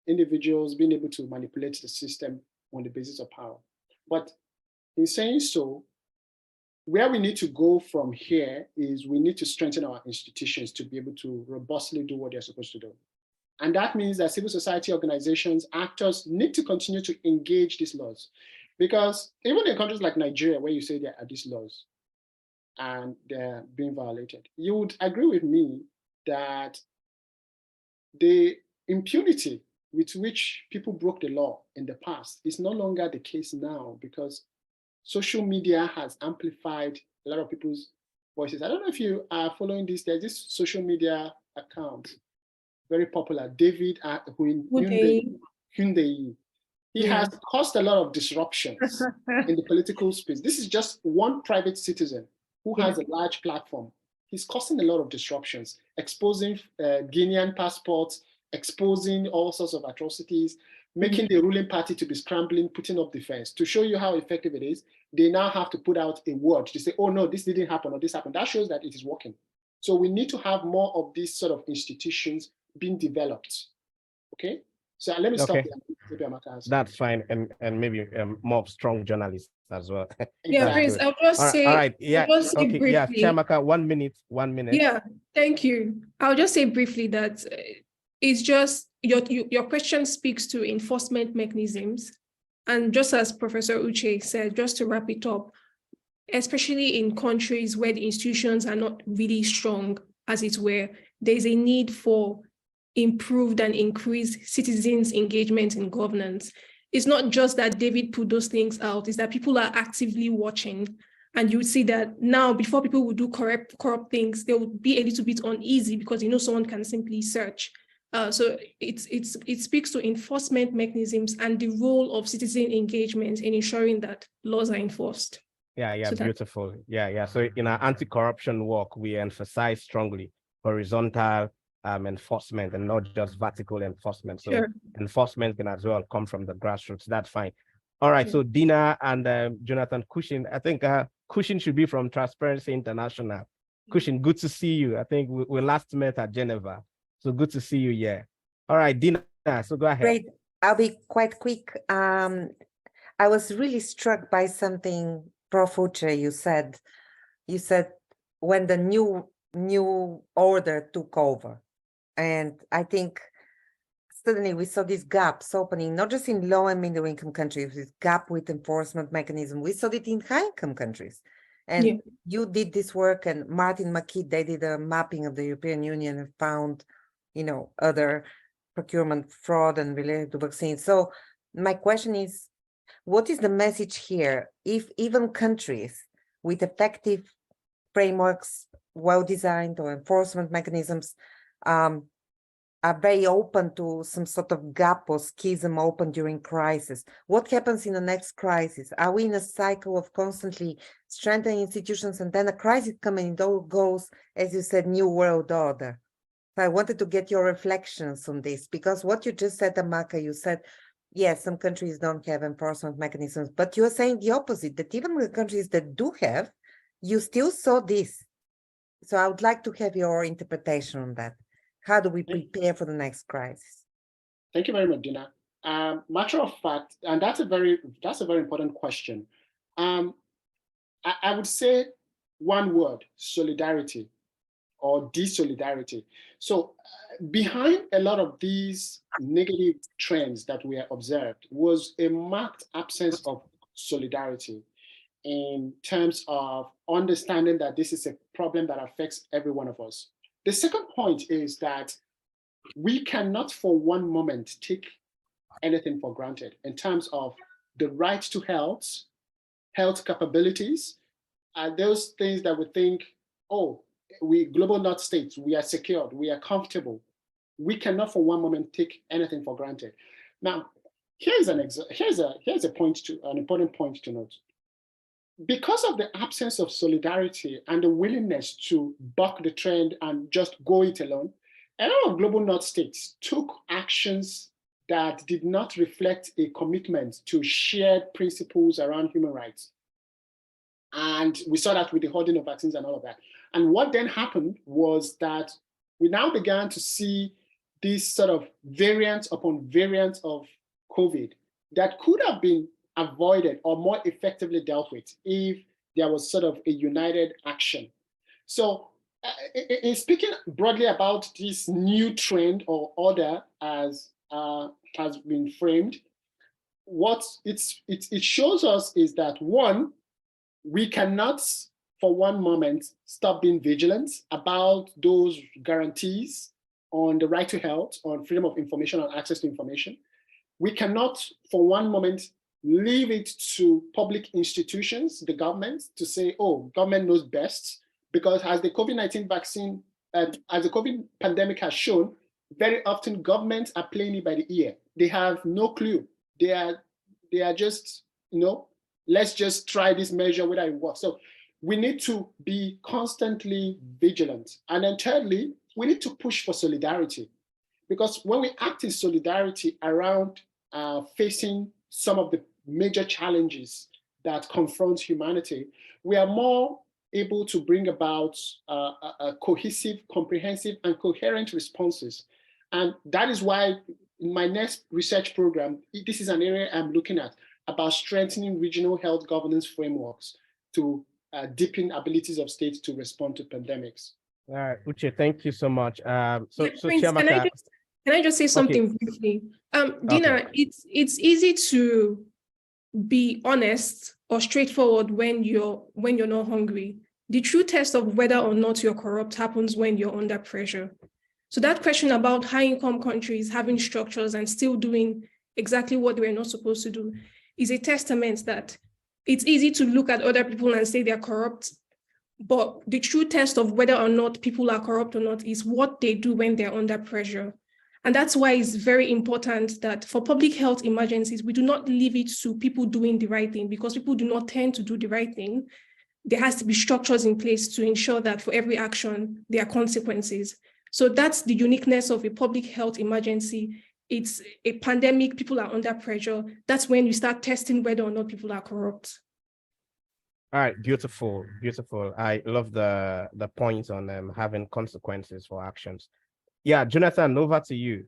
individuals being able to manipulate the system on the basis of power. But in saying so, where we need to go from here is we need to strengthen our institutions to be able to robustly do what they're supposed to do. And that means that civil society organizations, actors need to continue to engage these laws. Because even in countries like Nigeria, where you say there are these laws and they're being violated, you would agree with me that the impunity with which people broke the law in the past is no longer the case now, because social media has amplified a lot of people's voices. I don't know if you are following this. There's this social media account, very popular, David Hyundai. He has caused a lot of disruptions in the political space. This is just one private citizen who has a large platform. He's causing a lot of disruptions, exposing Guinean passports, exposing all sorts of atrocities, making the ruling party to be scrambling, putting up defense. To show you how effective it is, they now have to put out a word to say, oh no, this didn't happen or this happened. That shows that it is working. So we need to have more of these sort of institutions being developed. Okay? So let me stop there. That's fine, and maybe more of strong journalists as well. Yeah, please. I'll just say. All right. Yeah. Okay. Briefly, yeah. Chiamaka, 1 minute. 1 minute. Yeah. Thank you. I'll just say briefly that it's just your question speaks to enforcement mechanisms, and just as Professor Uche said, just to wrap it up, especially in countries where the institutions are not really strong, as it were, there's a need for improved and increased citizens' engagement in governance. It's not just that David put those things out, it's that people are actively watching. And you see that now, before people would do corrupt things, they would be a little bit uneasy because someone can simply search. So it speaks to enforcement mechanisms and the role of citizen engagement in ensuring that laws are enforced. Yeah, so beautiful. Yeah. So in our anti-corruption work, we emphasize strongly horizontal enforcement and not just vertical enforcement. So enforcement can as well come from the grassroots. That's fine. All right. So Dina and Jonathan Cushin, I think Cushin should be from Transparency International. Cushin, good to see you. I think we last met at Geneva. So good to see you here. All right, Dina, so go ahead. Great. I'll be quite quick. I was really struck by something, Prof. Uche, you said when the new order took over. And I think suddenly we saw these gaps opening, not just in low and middle income countries, this gap with enforcement mechanism. We saw it in high income countries. And you did this work, and Martin McKee, they did a mapping of the European Union and found, other procurement fraud and related to vaccines. So my question is, what is the message here? If even countries with effective frameworks, well-designed or enforcement mechanisms, are very open to some sort of gap or schism open during crisis. What happens in the next crisis? Are we in a cycle of constantly strengthening institutions and then a crisis coming, it all goes, as you said, new world order? So I wanted to get your reflections on this, because what you just said, Amaka, you said, yes, some countries don't have enforcement mechanisms, but you're saying the opposite, that even the countries that do have, you still saw this. So I would like to have your interpretation on that. How do we prepare for the next crisis? Thank you very much, Dina. Matter of fact, and that's a very important question. I would say one word: solidarity or desolidarity. So behind a lot of these negative trends that we have observed was a marked absence of solidarity in terms of understanding that this is a problem that affects every one of us. The second point is that we cannot for one moment take anything for granted in terms of the right to health capabilities, those things that we think, oh, we global north states, we are secured, we are comfortable. We cannot for one moment take anything for granted. Now, here's an important point to note. Because of the absence of solidarity and the willingness to buck the trend and just go it alone, a lot of global north states took actions that did not reflect a commitment to shared principles around human rights. And we saw that with the hoarding of vaccines and all of that. And what then happened was that we now began to see this sort of variant upon variant of COVID that could have been avoided or more effectively dealt with if there was sort of a united action. So in speaking broadly about this new trend or order as has been framed, what it shows us is that, one, we cannot for one moment stop being vigilant about those guarantees on the right to health, on freedom of information, on access to information. We cannot for one moment leave it to public institutions, the government, to say, oh, government knows best, because as the COVID-19 vaccine, as the COVID pandemic has shown, very often governments are playing it by the ear. They have no clue. They are just, let's just try this measure whether it works. So we need to be constantly vigilant. And then thirdly, we need to push for solidarity, because when we act in solidarity around facing some of the major challenges that confront humanity, we are more able to bring about cohesive, comprehensive, and coherent responses. And that is why in my next research program, this is an area I'm looking at, about strengthening regional health governance frameworks to deepen abilities of states to respond to pandemics. All right, Uche, thank you so much. So Prince, Chiamaka, can I just say something briefly? Dina, it's easy to be honest or straightforward when you're not hungry. The true test of whether or not you're corrupt happens when you're under pressure. So that question about high-income countries having structures and still doing exactly what they were not supposed to do is a testament that it's easy to look at other people and say they're corrupt, but the true test of whether or not people are corrupt or not is what they do when they're under pressure. And that's why it's very important that for public health emergencies, we do not leave it to people doing the right thing, because people do not tend to do the right thing. There has to be structures in place to ensure that for every action, there are consequences. So that's the uniqueness of a public health emergency. It's a pandemic, people are under pressure. That's when you start testing whether or not people are corrupt. all right, beautiful, beautiful. I love the points on having consequences for actions. Yeah, Jonathan, over to you.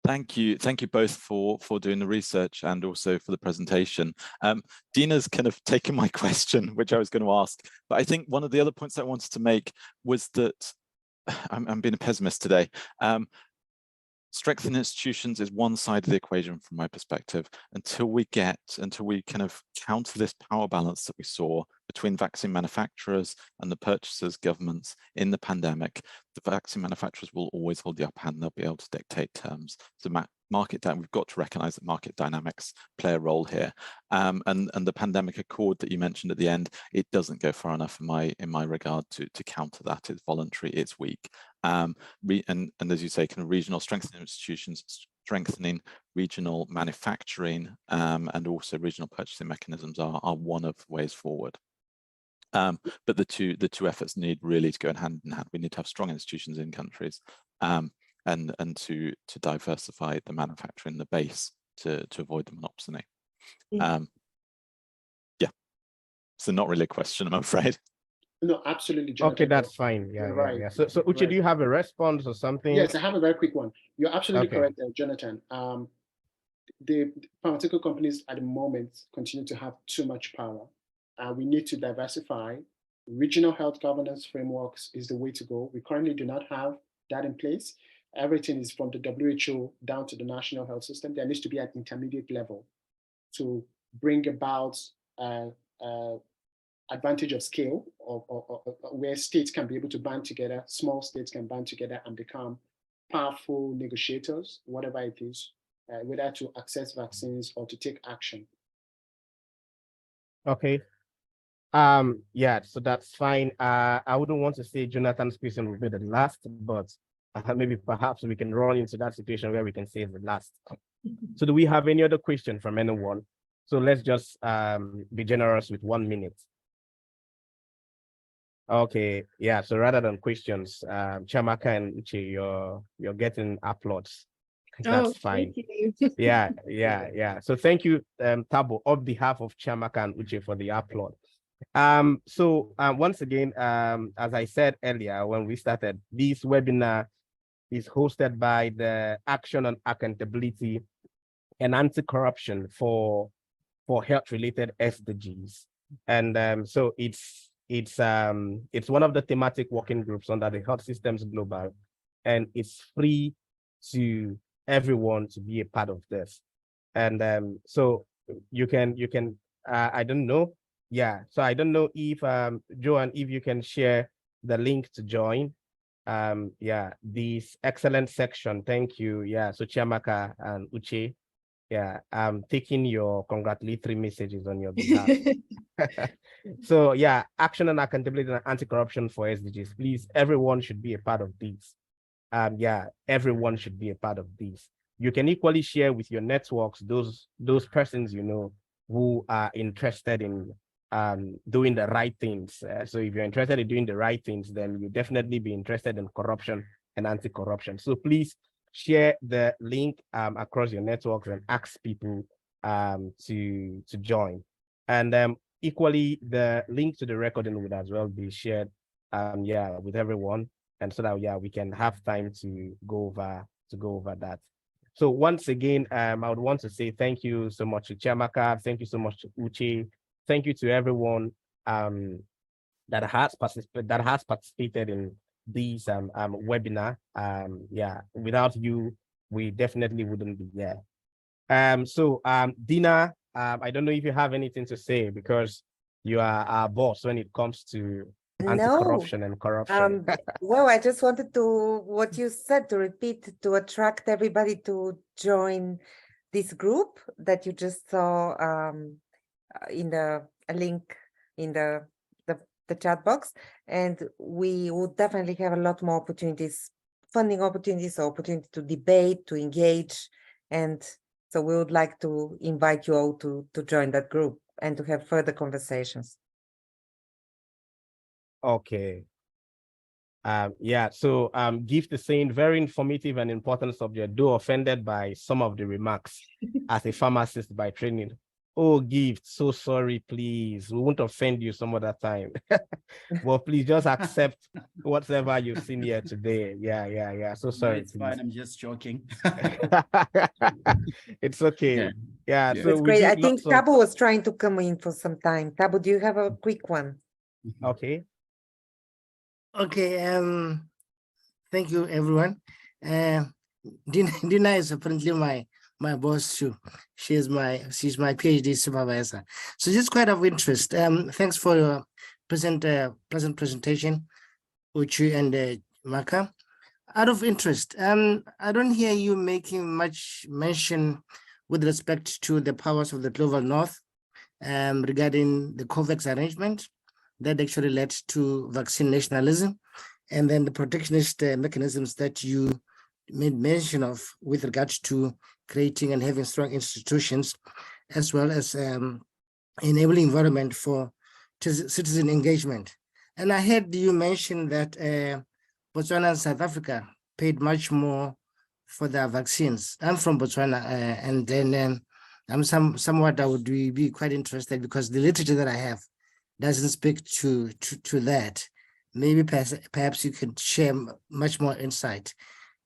Thank you both for doing the research and also for the presentation. Dina's kind of taken my question, which I was going to ask, but I think one of the other points I wanted to make was that I'm being a pessimist today. Strengthening institutions is one side of the equation from my perspective. Until we kind of counter this power balance that we saw between vaccine manufacturers and the purchasers, governments in the pandemic, the vaccine manufacturers will always hold the upper hand. They'll be able to dictate terms. So we've got to recognize that market dynamics play a role here. And the pandemic accord that you mentioned at the end, it doesn't go far enough in my regard to counter that. It's voluntary, it's weak. And as you say, kind of regional strengthening institutions, strengthening regional manufacturing, and also regional purchasing mechanisms are one of the ways forward. But the two efforts need really to go hand in hand. We need to have strong institutions in countries, and to diversify the manufacturing, the base to avoid the monopsony. Yeah, so not really a question, I'm afraid. No, absolutely, Jonathan. Okay, that's fine. Yeah, right. yeah. So Uche, do you have a response or something? Yes, I have a very quick one. You're absolutely correct there, Jonathan. The pharmaceutical companies at the moment continue to have too much power. We need to diversify. Regional health governance frameworks is the way to go. We currently do not have that in place. Everything is from the WHO down to the national health system. There needs to be an intermediate level to bring about advantage of scale, or where states can be able to band together, small states can band together and become powerful negotiators, whatever it is, whether to access vaccines or to take action. Okay. Yeah, so that's fine. I wouldn't want to say Jonathan's question will be the last, but maybe perhaps we can run into that situation where we can say the last. So do we have any other question from anyone? So let's just be generous with 1 minute. Okay, yeah, so rather than questions, Chiamaka and Uche, you're getting applause. That's fine. Yeah. So thank you, Tabo, on behalf of Chiamaka and Uche for the applaud. So once again, as I said earlier when we started, this webinar is hosted by the Action on Accountability and Anti-Corruption for health-related SDGs. And so it's one of the thematic working groups under the Health Systems Global, and it's free to everyone to be a part of this. And so you can I don't know. Yeah, so I don't know if Joanne, if you can share the link to join. Yeah, this excellent section. Thank you. Yeah, so Chiamaka and Uche. Yeah, I'm taking your congratulatory messages on your behalf. So yeah, action and accountability and anti-corruption for SDGs. Please, everyone should be a part of these. Yeah, everyone should be a part of these. You can equally share with your networks those persons you know who are interested in doing the right things. So if you're interested in doing the right things, then you definitely be interested in corruption and anti-corruption. So please share the link across your networks and ask people to join. And equally, the link to the recording would as well be shared yeah, with everyone, and so that yeah, we can have time to go over that. So once again, I would want to say thank you so much to Chiamaka, thank you so much to Uche, thank you to everyone that has participated in this webinar. Yeah, without you, we definitely wouldn't be there. So Dina, I don't know if you have anything to say, because you are our boss when it comes to anti-corruption and corruption. Well, I just wanted to, what you said, to repeat, to attract everybody to join this group that you just saw in the link in the chat box. And we will definitely have a lot more opportunities, funding opportunities, opportunity to debate, to engage. And so we would like to invite you all to join that group and to have further conversations. Okay. Yeah, so Gift is saying very informative and important subject, though offended by some of the remarks as a pharmacist by training. Oh, Gift, so sorry, please. We won't offend you some other time. Well, please just accept whatever you've seen here today. Yeah. So sorry. No, it's fine. I'm just joking. It's okay. Yeah, Yeah. so It's we great. did I think lots of... Tabu was trying to come in for some time. Tabu, do you have a quick one? Okay. Okay, thank you everyone. Dina is apparently my boss too. She's my PhD supervisor. So just quite of interest. Thanks for your pleasant presentation, Uchi and Maka. Out of interest, I don't hear you making much mention with respect to the powers of the global north regarding the COVAX arrangement that actually led to vaccine nationalism, and then the protectionist mechanisms that you made mention of with regards to creating and having strong institutions, as well as enabling environment for citizen engagement. And I heard you mention that Botswana and South Africa paid much more for their vaccines. I'm from Botswana, and then I'm somewhat I would be quite interested, because the literature that I have doesn't speak to that. Maybe perhaps you could share much more insight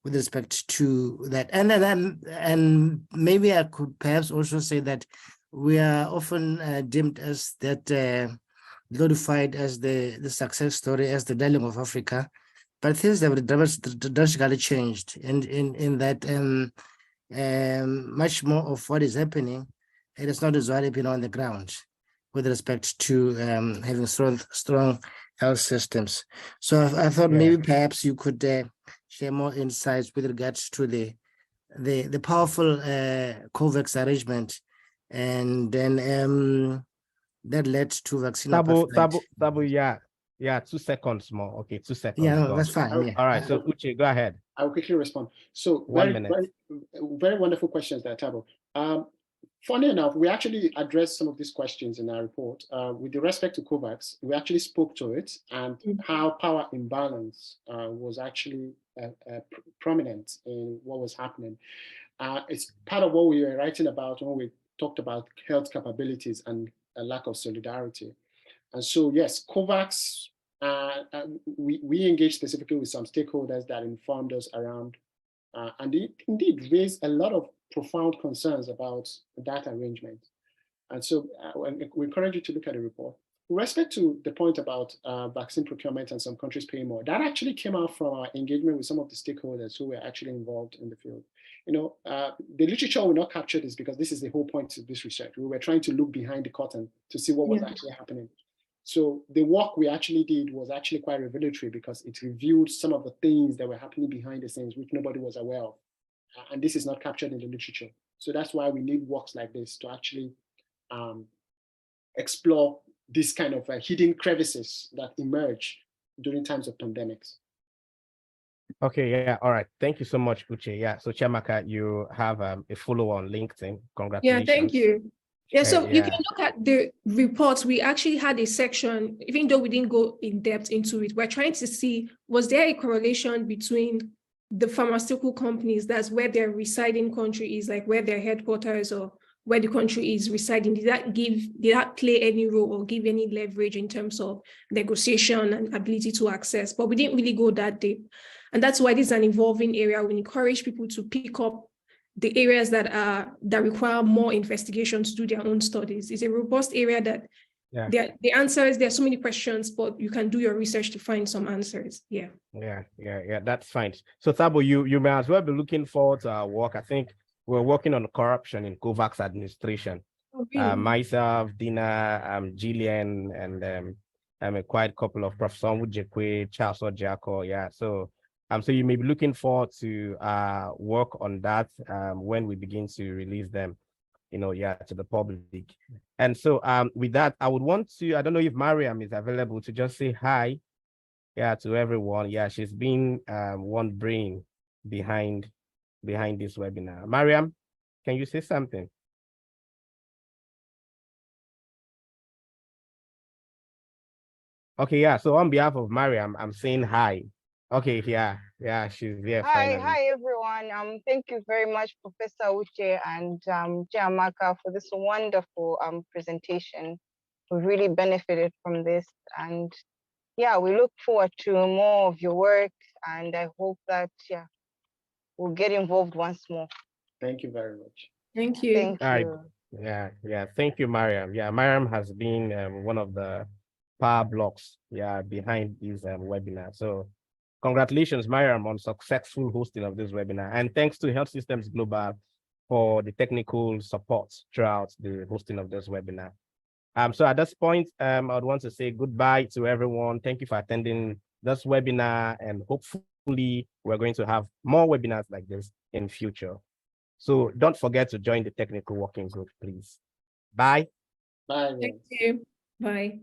with respect to that. And maybe I could perhaps also say that we are often deemed as that glorified as the success story, as the darling of Africa, but things have drastically changed in that much more of what is happening, it is not as well happening on the ground with respect to having strong health systems. So I thought maybe perhaps you could share more insights with regards to the powerful COVAX arrangement, and then that led to vaccine. Tabu, yeah, 2 seconds more. Okay, 2 seconds. Yeah, no, that's fine. Yeah. All right, so Uche, go ahead. I'll quickly respond. So very wonderful questions there, Tabu. Funny enough, we actually addressed some of these questions in our report. With respect to COVAX, we actually spoke to it and how power imbalance was actually prominent in what was happening. It's part of what we were writing about when we talked about health capabilities and a lack of solidarity. And so, yes, COVAX, we engaged specifically with some stakeholders that informed us around, and they indeed raised a lot of profound concerns about that arrangement. And so we encourage you to look at the report. With respect to the point about vaccine procurement and some countries paying more, that actually came out from our engagement with some of the stakeholders who were actually involved in the field. You know, the literature will not capture this because this is the whole point of this research. We were trying to look behind the curtain to see what was actually happening. So the work we actually did was actually quite revelatory because it revealed some of the things that were happening behind the scenes which nobody was aware of. And this is not captured in the literature. So that's why we need works like this to actually explore this kind of hidden crevices that emerge during times of pandemics. Okay, yeah, all right. Thank you so much, Uche. Yeah, so Chiamaka, you have a follow on LinkedIn. Congratulations. Yeah, thank you. Yeah, so you yeah. can look at the reports. We actually had a section, even though we didn't go in depth into it, we're trying to see, was there a correlation between the pharmaceutical companies, that's where their residing country is, like where their headquarters or where the country is residing, did that play any role or give any leverage in terms of negotiation and ability to access? But we didn't really go that deep. And that's why this is an evolving area. We encourage people to pick up the areas that require more investigation to do their own studies. It's a robust area that the answers, there are so many questions, but you can do your research to find some answers. Yeah, that's fine. So Thabo, you may as well be looking forward to our work. I think we're working on corruption in COVAX administration. Oh, really? Myself, Dina, Gillian, and quite a couple of Professor Uchechukwu, Chiamaka Ojiako. Yeah, so you may be looking forward to work on that when we begin to release them, to the public. And so with that, I would want to, I don't know if Mariam is available to just say hi, to everyone. Yeah, she's been one brain behind this webinar. Mariam, can you say something? Okay, yeah, so on behalf of Mariam, I'm saying hi. Okay, yeah, she's there. Hi everyone. Thank you very much, Professor Uche and Chiamaka, for this wonderful presentation. We really benefited from this, and yeah, we look forward to more of your work, and I hope that we'll get involved once more. Thank you very much. Thank you. Thank you. Yeah, thank you, Mariam. Yeah, Mariam has been one of the power blocks behind this webinar. So congratulations, Mariam, on successful hosting of this webinar. And thanks to Health Systems Global for the technical support throughout the hosting of this webinar. So at this point, I would want to say goodbye to everyone. Thank you for attending this webinar, and hopefully we're going to have more webinars like this in future. So don't forget to join the technical working group, please. Bye. Bye. Thank you. Bye.